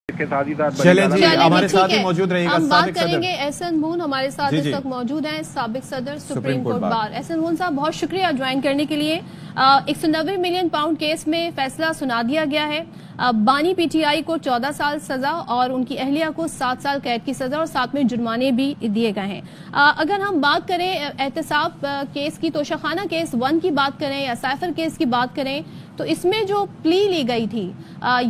کے ساتھ ہی ساتھ چلیں جی ہمارے ساتھ ہی موجود رہے گا ہم بات کریں گے احسن مون ہمارے ساتھ اس وقت موجود ہیں سابق صدر سپریم کورٹ بار. احسن مون صاحب بہت شکریہ جوائن کرنے کے لیے. 190 ملین پاؤنڈ کیس میں فیصلہ سنا دیا گیا ہے. بانی پی ٹی آئی کو 14 سال سزا اور ان کی اہلیہ کو 7 سال قید کی سزا اور ساتھ میں جرمانے بھی دیے گئے ہیں. اگر ہم بات کریں احتساب کیس کی, توشخانہ کیس 1 کی بات کریں یا سائفر کیس کی بات کریں, تو اس میں جو پلی لی گئی تھی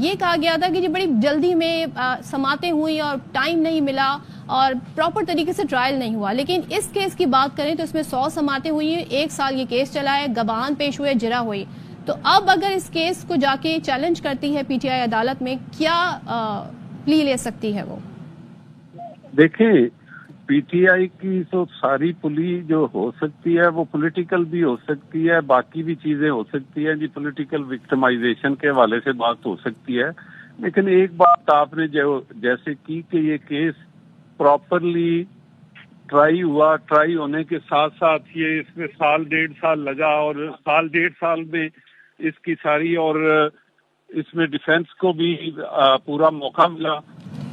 یہ کہا گیا تھا کہ یہ بڑی جلدی میں سماعتیں ہوئی اور ٹائم نہیں ملا اور پراپر طریقے سے ٹرائل نہیں ہوا. لیکن اس کیس کی بات کریں تو اس میں 100 سماعتیں ہوئی ہیں, 1 سال یہ کیس چلا ہے, گواہان پیش ہوئے, جرا ہوئی. تو اب اگر اس کیس کو جا کے چیلنج کرتی ہے پی ٹی آئی عدالت میں, کیا پلی لے سکتی ہے وہ؟ دیکھیں, پی ٹی آئی کی تو ساری پلی جو ہو سکتی ہے وہ پولیٹیکل بھی ہو سکتی ہے, باقی بھی چیزیں ہو سکتی ہیں جی, پولیٹیکل وکٹمائزیشن کے حوالے سے بات ہو سکتی ہے. لیکن ایک بات آپ نے جیسے کی کہ یہ کیس پراپرلی ٹرائی ہوا, ٹرائی ہونے کے ساتھ ساتھ یہ اس میں 1.5 سال لگا اور 1.5 سال میں اس کی ساری, اور اس میں ڈیفینس کو بھی پورا موقع ملا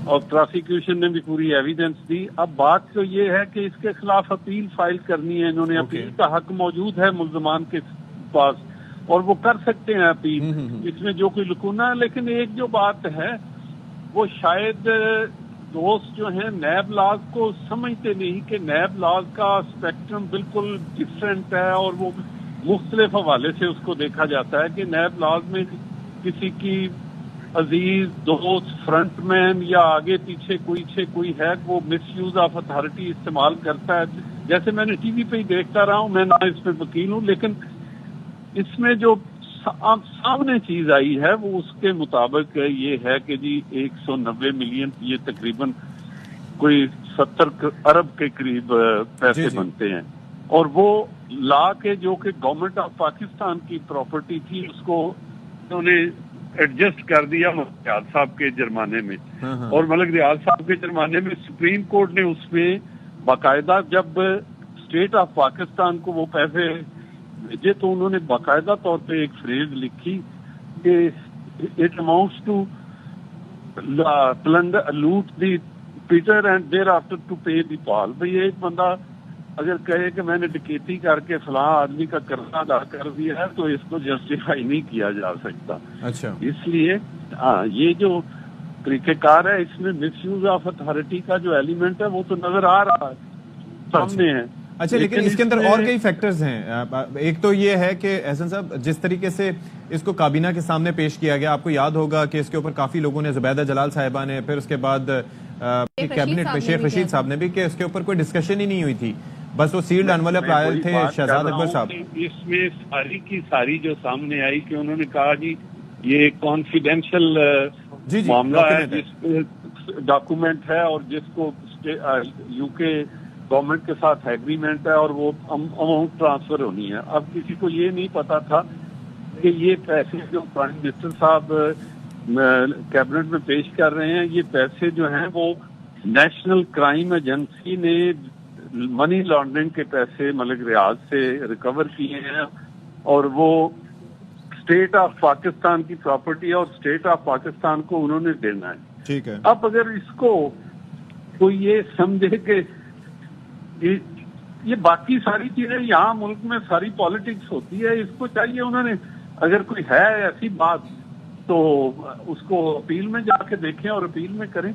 اور پروسیکیوشن نے بھی پوری ایویڈنس دی. اب بات تو یہ ہے کہ اس کے خلاف اپیل فائل کرنی ہے, انہوں نے اپیل کا حق موجود ہے ملزمان کے پاس اور وہ کر سکتے ہیں اپیل, اس میں جو کوئی لکونہ ہے. لیکن ایک جو بات ہے وہ شاید دوست جو ہیں نیب لاز کو سمجھتے نہیں کہ نیب لاز کا اسپیکٹرم بالکل ڈفرینٹ ہے اور وہ مختلف حوالے سے اس کو دیکھا جاتا ہے کہ نیب لاز میں کسی کی عزیز دوست فرنٹ مین یا آگے پیچھے کوئی ہے وہ مس یوز آف اتھارٹی استعمال کرتا ہے. جیسے میں نے ٹی وی پہ ہی دیکھتا رہا ہوں, میں نہ اس پہ وکیل ہوں, لیکن اس میں جو سامنے چیز آئی ہے وہ اس کے مطابق یہ ہے کہ جی 190 ملین, یہ تقریباً کوئی 70 ارب کے قریب پیسے بنتے ہیں, اور وہ لا کے جو کہ گورنمنٹ آف پاکستان کی پراپرٹی تھی اس کو انہوں نے ایڈجسٹ کر دیا ملک ریاض صاحب کے جرمانے میں. اور ملک ریاض صاحب کے جرمانے میں سپریم کورٹ نے اس میں باقاعدہ جب اسٹیٹ آف پاکستان کو وہ پیسے بھیجے تو انہوں نے باقاعدہ طور پہ ایک فریز لکھی کہ it amounts to plunder loot the Peter and there after to pay the Paul. بھئی ایک بندہ اگر کہے کہ میں نے ڈکیتی کر کے فلاں آدمی کا قرضہ ادا کر دیا ہے تو اس کو جسٹیفائی نہیں کیا جا سکتا. اچھا, اس لیے یہ جو طریقہ کار ہے اس میں مس یوز آف اتھارٹی کا جو ایلیمنٹ ہے وہ تو نظر آ رہا ہے, سامنے ہے. اچھا, لیکن اس کے اندر اور کئی فیکٹرز ہیں. ایک تو یہ ہے کہ احسن صاحب جس طریقے سے اس کو کابینہ کے سامنے پیش کیا گیا, آپ کو یاد ہوگا کہ اس کے اوپر کافی لوگوں نے, زبیدہ جلال صاحبہ نے, پھر اس کے بعد کیبنٹ میں شیخ رشید صاحب نے بھی, کہ اس کے اوپر کوئی ڈسکشن ہی نہیں ہوئی تھی, بس وہ سیلڈ انویلپ آئے تھے شہزاد اکبر صاحب. اس میں ساری کی ساری جو سامنے آئی کہ انہوں نے کہا جی یہ کانفیڈینشل معاملہ ہے, جس ڈاکومنٹ ہے اور جس کو یو کے گورنمنٹ کے ساتھ ایگریمنٹ ہے اور وہ اماؤنٹ ٹرانسفر ہونی ہے. اب کسی کو یہ نہیں پتا تھا کہ یہ پیسے جو پرائم منسٹر صاحب کیبنٹ میں پیش کر رہے ہیں, یہ پیسے جو ہیں وہ نیشنل کرائم ایجنسی نے منی لانڈرنگ کے پیسے ملک ریاض سے ریکور کیے ہیں اور وہ اسٹیٹ آف پاکستان کی پراپرٹی اور اسٹیٹ آف پاکستان کو انہوں نے دینا ہے. ٹھیک ہے, اب اگر اس کو کوئی یہ سمجھے کہ یہ باقی ساری چیزیں یہاں ملک میں ساری پالیٹکس ہوتی ہے, اس کو چاہیے انہوں نے اگر کوئی ہے ایسی بات تو اس کو اپیل میں جا کے دیکھیں اور اپیل میں کریں.